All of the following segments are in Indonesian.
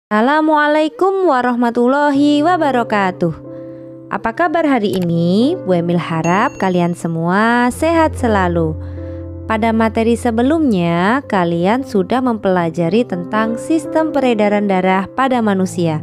Assalamualaikum warahmatullahi wabarakatuh. Apa kabar hari ini? Bu Emil harap kalian semua sehat selalu. Pada materi sebelumnya, kalian sudah mempelajari tentang sistem peredaran darah pada manusia.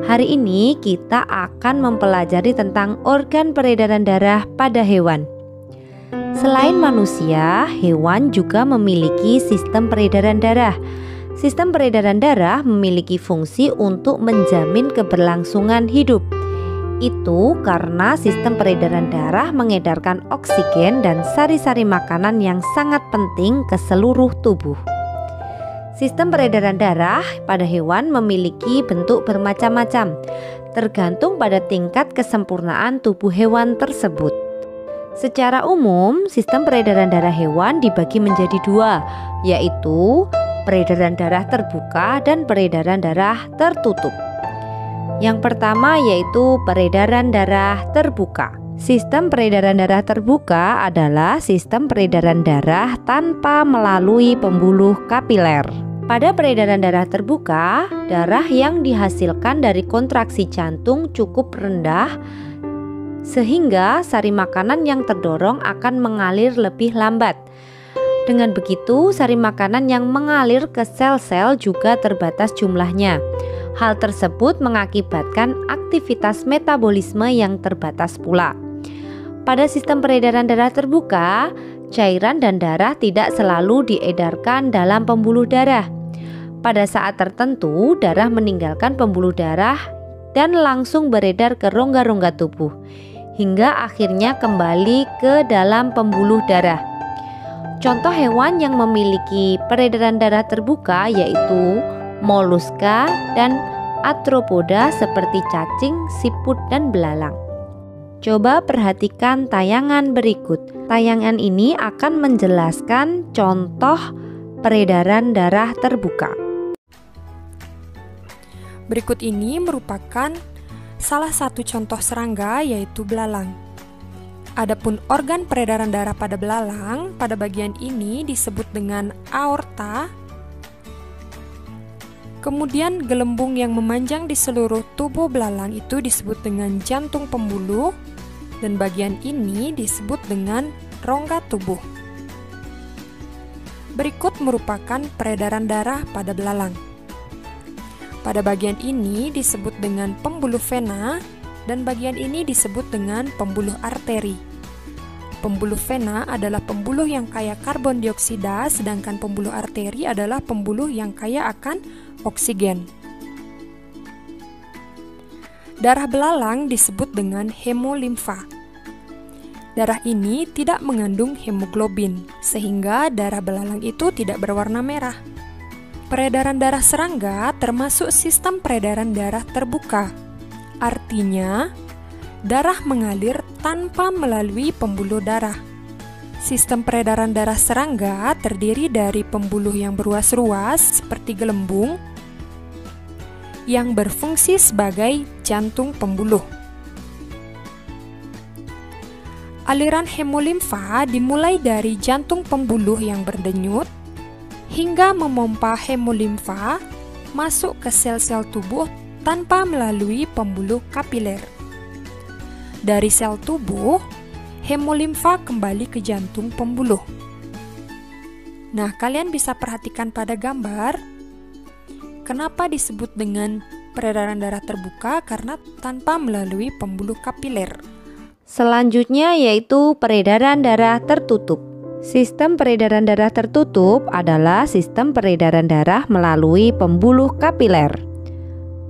Hari ini kita akan mempelajari tentang organ peredaran darah pada hewan. Selain manusia, hewan juga memiliki sistem peredaran darah. Sistem peredaran darah memiliki fungsi untuk menjamin keberlangsungan hidup. Itu karena sistem peredaran darah mengedarkan oksigen dan sari-sari makanan yang sangat penting ke seluruh tubuh. Sistem peredaran darah pada hewan memiliki bentuk bermacam-macam, tergantung pada tingkat kesempurnaan tubuh hewan tersebut. Secara umum, sistem peredaran darah hewan dibagi menjadi dua, yaitu peredaran darah terbuka dan peredaran darah tertutup. Yang pertama yaitu peredaran darah terbuka. Sistem peredaran darah terbuka adalah sistem peredaran darah tanpa melalui pembuluh kapiler. Pada peredaran darah terbuka, darah yang dihasilkan dari kontraksi jantung cukup rendah sehingga sari makanan yang terdorong akan mengalir lebih lambat. Dengan begitu, sari makanan yang mengalir ke sel-sel juga terbatas jumlahnya. Hal tersebut mengakibatkan aktivitas metabolisme yang terbatas pula. Pada sistem peredaran darah terbuka, cairan dan darah tidak selalu diedarkan dalam pembuluh darah. Pada saat tertentu, darah meninggalkan pembuluh darah dan langsung beredar ke rongga-rongga tubuh, hingga akhirnya kembali ke dalam pembuluh darah. Contoh hewan yang memiliki peredaran darah terbuka yaitu moluska dan arthropoda seperti cacing, siput, dan belalang. Coba perhatikan tayangan berikut. Tayangan ini akan menjelaskan contoh peredaran darah terbuka. Berikut ini merupakan salah satu contoh serangga yaitu belalang. Adapun organ peredaran darah pada belalang, pada bagian ini disebut dengan aorta. Kemudian gelembung yang memanjang di seluruh tubuh belalang itu disebut dengan jantung pembuluh, dan bagian ini disebut dengan rongga tubuh. Berikut merupakan peredaran darah pada belalang. Pada bagian ini disebut dengan pembuluh vena, dan bagian ini disebut dengan pembuluh arteri. Pembuluh vena adalah pembuluh yang kaya karbon dioksida, sedangkan pembuluh arteri adalah pembuluh yang kaya akan oksigen. Darah belalang disebut dengan hemolimfa. Darah ini tidak mengandung hemoglobin, sehingga darah belalang itu tidak berwarna merah. Peredaran darah serangga termasuk sistem peredaran darah terbuka. Artinya, darah mengalir tanpa melalui pembuluh darah. Sistem peredaran darah serangga terdiri dari pembuluh yang berruas-ruas seperti gelembung yang berfungsi sebagai jantung pembuluh. Aliran hemolimfa dimulai dari jantung pembuluh yang berdenyut hingga memompa hemolimfa masuk ke sel-sel tubuh tanpa melalui pembuluh kapiler. Dari sel tubuh, hemolimfa kembali ke jantung pembuluh. Nah, kalian bisa perhatikan pada gambar, kenapa disebut dengan peredaran darah terbuka? Karena tanpa melalui pembuluh kapiler. Selanjutnya yaitu peredaran darah tertutup. Sistem peredaran darah tertutup adalah sistem peredaran darah melalui pembuluh kapiler.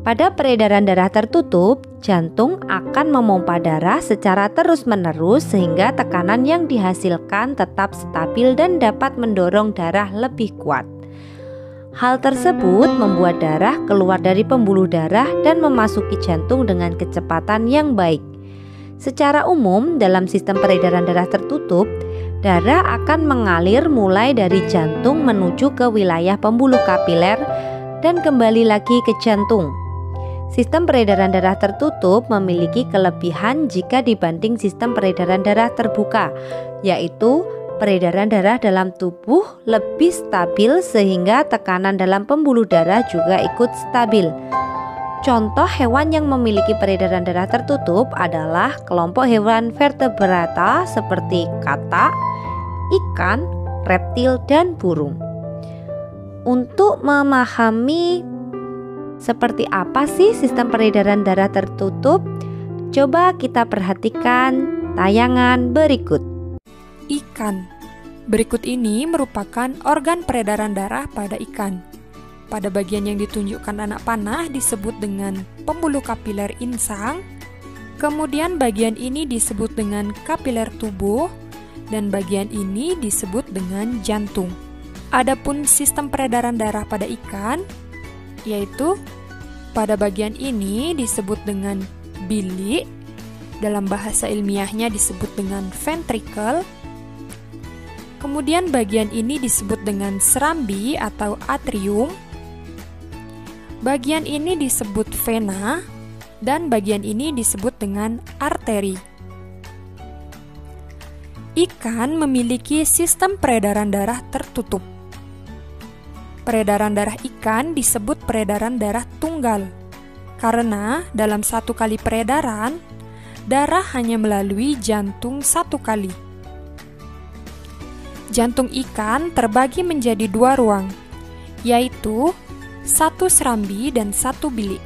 Pada peredaran darah tertutup, jantung akan memompa darah secara terus-menerus sehingga tekanan yang dihasilkan tetap stabil dan dapat mendorong darah lebih kuat. Hal tersebut membuat darah keluar dari pembuluh darah dan memasuki jantung dengan kecepatan yang baik. Secara umum, dalam sistem peredaran darah tertutup, darah akan mengalir mulai dari jantung menuju ke wilayah pembuluh kapiler dan kembali lagi ke jantung. Sistem peredaran darah tertutup memiliki kelebihan jika dibanding sistem peredaran darah terbuka, yaitu peredaran darah dalam tubuh lebih stabil sehingga tekanan dalam pembuluh darah juga ikut stabil. Contoh hewan yang memiliki peredaran darah tertutup adalah kelompok hewan vertebrata seperti katak, ikan, reptil, dan burung. Untuk memahami seperti apa sih sistem peredaran darah tertutup, coba kita perhatikan tayangan berikut. Ikan. Berikut ini merupakan organ peredaran darah pada ikan. Pada bagian yang ditunjukkan anak panah disebut dengan pembuluh kapiler insang, kemudian bagian ini disebut dengan kapiler tubuh, dan bagian ini disebut dengan jantung. Adapun sistem peredaran darah pada ikan, yaitu pada bagian ini disebut dengan bilik, dalam bahasa ilmiahnya disebut dengan ventricle. Kemudian bagian ini disebut dengan serambi atau atrium. Bagian ini disebut vena, dan bagian ini disebut dengan arteri. Ikan memiliki sistem peredaran darah tertutup. Peredaran darah ikan disebut peredaran darah tunggal, karena dalam satu kali peredaran, darah hanya melalui jantung satu kali. Jantung ikan terbagi menjadi dua ruang, yaitu satu serambi dan satu bilik.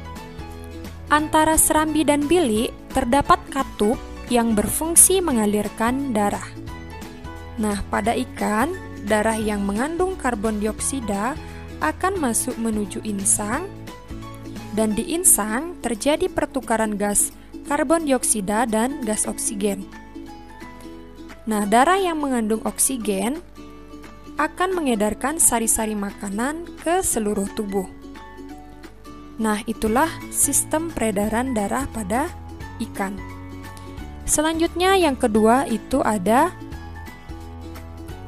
Antara serambi dan bilik terdapat katup yang berfungsi mengalirkan darah. Nah, pada ikan, darah yang mengandung karbon dioksida akan masuk menuju insang, dan di insang terjadi pertukaran gas karbon dioksida dan gas oksigen. Nah, darah yang mengandung oksigen akan mengedarkan sari-sari makanan ke seluruh tubuh. Nah, itulah sistem peredaran darah pada ikan. Selanjutnya yang kedua itu ada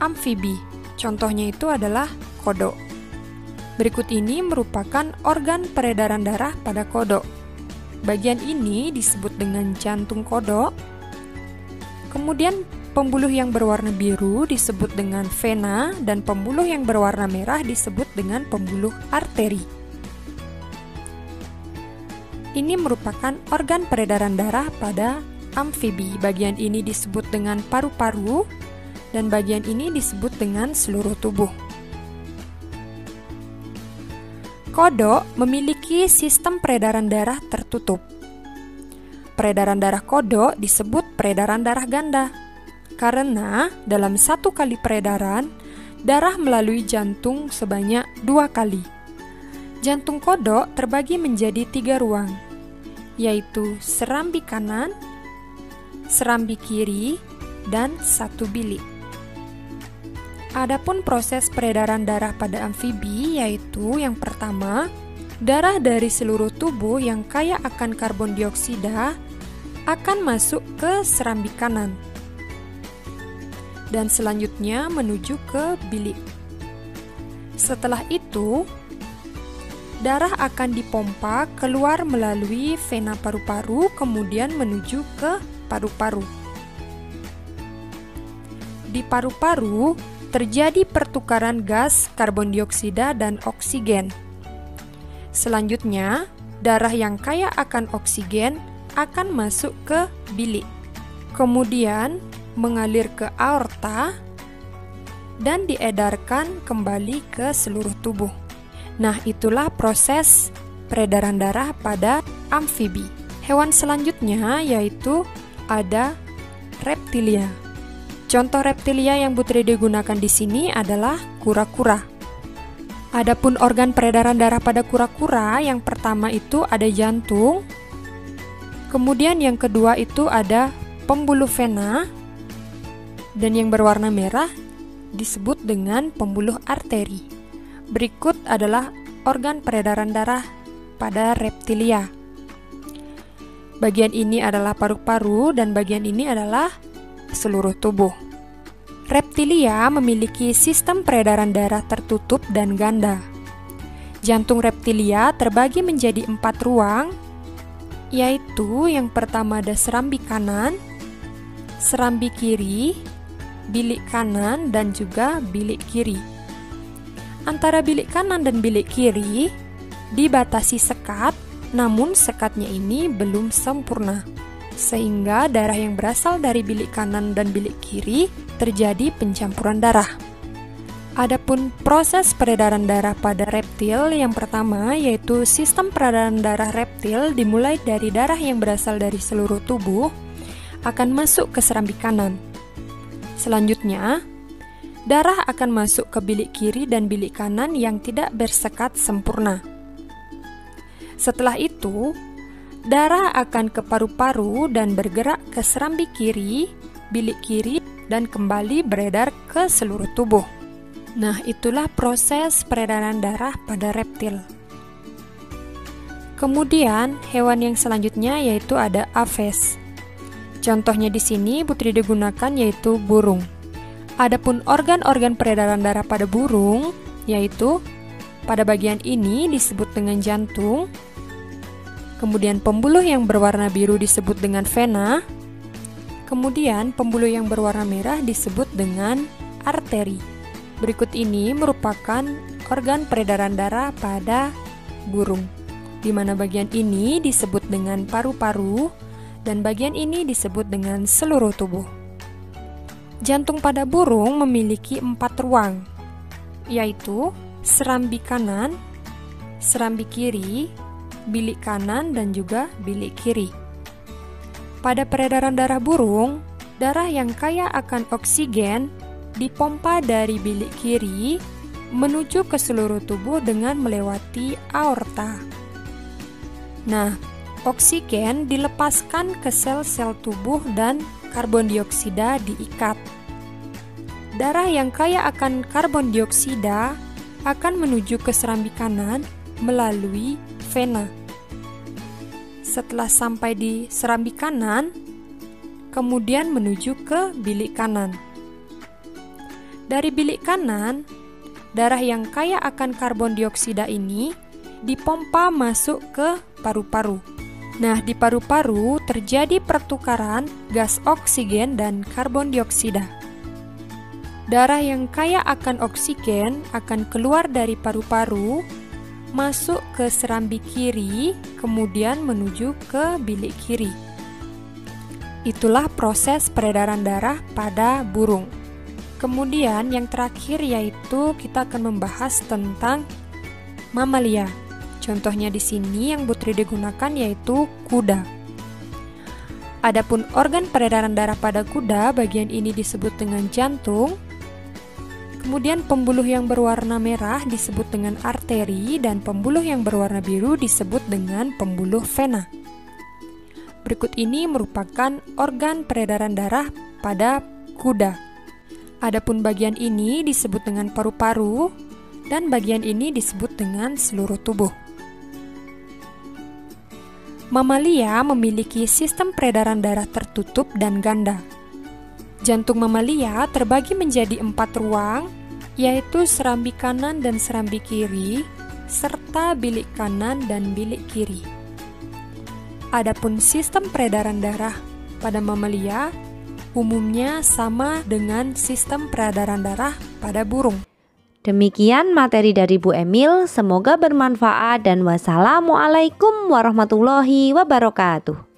amfibi. Contohnya itu adalah kodok. Berikut ini merupakan organ peredaran darah pada kodok. Bagian ini disebut dengan jantung kodok. Kemudian pembuluh yang berwarna biru disebut dengan vena, dan pembuluh yang berwarna merah disebut dengan pembuluh arteri. Ini merupakan organ peredaran darah pada amfibi. Bagian ini disebut dengan paru-paru, dan bagian ini disebut dengan seluruh tubuh. Kodok memiliki sistem peredaran darah tertutup. Peredaran darah kodok disebut peredaran darah ganda, karena dalam satu kali peredaran, darah melalui jantung sebanyak 2 kali. Jantung kodok terbagi menjadi 3 ruang, yaitu serambi kanan, serambi kiri, dan satu bilik. Adapun proses peredaran darah pada amfibi yaitu yang pertama, darah dari seluruh tubuh yang kaya akan karbon dioksida akan masuk ke serambi kanan, dan selanjutnya menuju ke bilik. Setelah itu, darah akan dipompa keluar melalui vena paru-paru, kemudian menuju ke paru-paru. Di paru-paru terjadi pertukaran gas karbon dioksida dan oksigen. Selanjutnya, darah yang kaya akan oksigen akan masuk ke bilik, kemudian mengalir ke aorta dan diedarkan kembali ke seluruh tubuh. Nah, itulah proses peredaran darah pada amfibi. Hewan selanjutnya yaitu ada reptilia. Contoh reptilia yang Putri digunakan di sini adalah kura-kura. Adapun organ peredaran darah pada kura-kura, yang pertama itu ada jantung, kemudian yang kedua itu ada pembuluh vena, dan yang berwarna merah disebut dengan pembuluh arteri. Berikut adalah organ peredaran darah pada reptilia. Bagian ini adalah paru-paru dan bagian ini adalah seluruh tubuh. Reptilia memiliki sistem peredaran darah tertutup dan ganda. Jantung reptilia terbagi menjadi 4 ruang, yaitu yang pertama ada serambi kanan, serambi kiri, bilik kanan dan juga bilik kiri. Antara bilik kanan dan bilik kiri dibatasi sekat, namun sekatnya ini belum sempurna, sehingga darah yang berasal dari bilik kanan dan bilik kiri terjadi pencampuran darah. Adapun proses peredaran darah pada reptil yang pertama yaitu sistem peredaran darah reptil dimulai dari darah yang berasal dari seluruh tubuh akan masuk ke serambi kanan. Selanjutnya, darah akan masuk ke bilik kiri dan bilik kanan yang tidak bersekat sempurna. Setelah itu, darah akan ke paru-paru dan bergerak ke serambi kiri, bilik kiri, dan kembali beredar ke seluruh tubuh. Nah, itulah proses peredaran darah pada reptil. Kemudian, hewan yang selanjutnya yaitu ada aves. Contohnya di sini Putri digunakan yaitu burung. Adapun organ-organ peredaran darah pada burung yaitu pada bagian ini disebut dengan jantung. Kemudian pembuluh yang berwarna biru disebut dengan vena. Kemudian pembuluh yang berwarna merah disebut dengan arteri. Berikut ini merupakan organ peredaran darah pada burung, di mana bagian ini disebut dengan paru-paru dan bagian ini disebut dengan seluruh tubuh. Jantung pada burung memiliki 4 ruang, yaitu serambi kanan, serambi kiri, bilik kanan, dan juga bilik kiri. Pada peredaran darah burung, darah yang kaya akan oksigen dipompa dari bilik kiri menuju ke seluruh tubuh dengan melewati aorta. Nah, oksigen dilepaskan ke sel-sel tubuh dan karbon dioksida diikat. Darah yang kaya akan karbon dioksida akan menuju ke serambi kanan melalui vena. Setelah sampai di serambi kanan, kemudian menuju ke bilik kanan. Dari bilik kanan, darah yang kaya akan karbon dioksida ini dipompa masuk ke paru-paru. Nah, di paru-paru terjadi pertukaran gas oksigen dan karbon dioksida. Darah yang kaya akan oksigen akan keluar dari paru-paru, masuk ke serambi kiri, kemudian menuju ke bilik kiri. Itulah proses peredaran darah pada burung. Kemudian yang terakhir yaitu kita akan membahas tentang mamalia. Contohnya di sini yang Putri digunakan yaitu kuda. Adapun organ peredaran darah pada kuda, bagian ini disebut dengan jantung. Kemudian pembuluh yang berwarna merah disebut dengan arteri dan pembuluh yang berwarna biru disebut dengan pembuluh vena. Berikut ini merupakan organ peredaran darah pada kuda. Adapun bagian ini disebut dengan paru-paru dan bagian ini disebut dengan seluruh tubuh. Mamalia memiliki sistem peredaran darah tertutup dan ganda. Jantung mamalia terbagi menjadi 4 ruang, yaitu serambi kanan dan serambi kiri, serta bilik kanan dan bilik kiri. Adapun sistem peredaran darah pada mamalia umumnya sama dengan sistem peredaran darah pada burung. Demikian materi dari Bu Emil, semoga bermanfaat dan wassalamualaikum warahmatullahi wabarakatuh.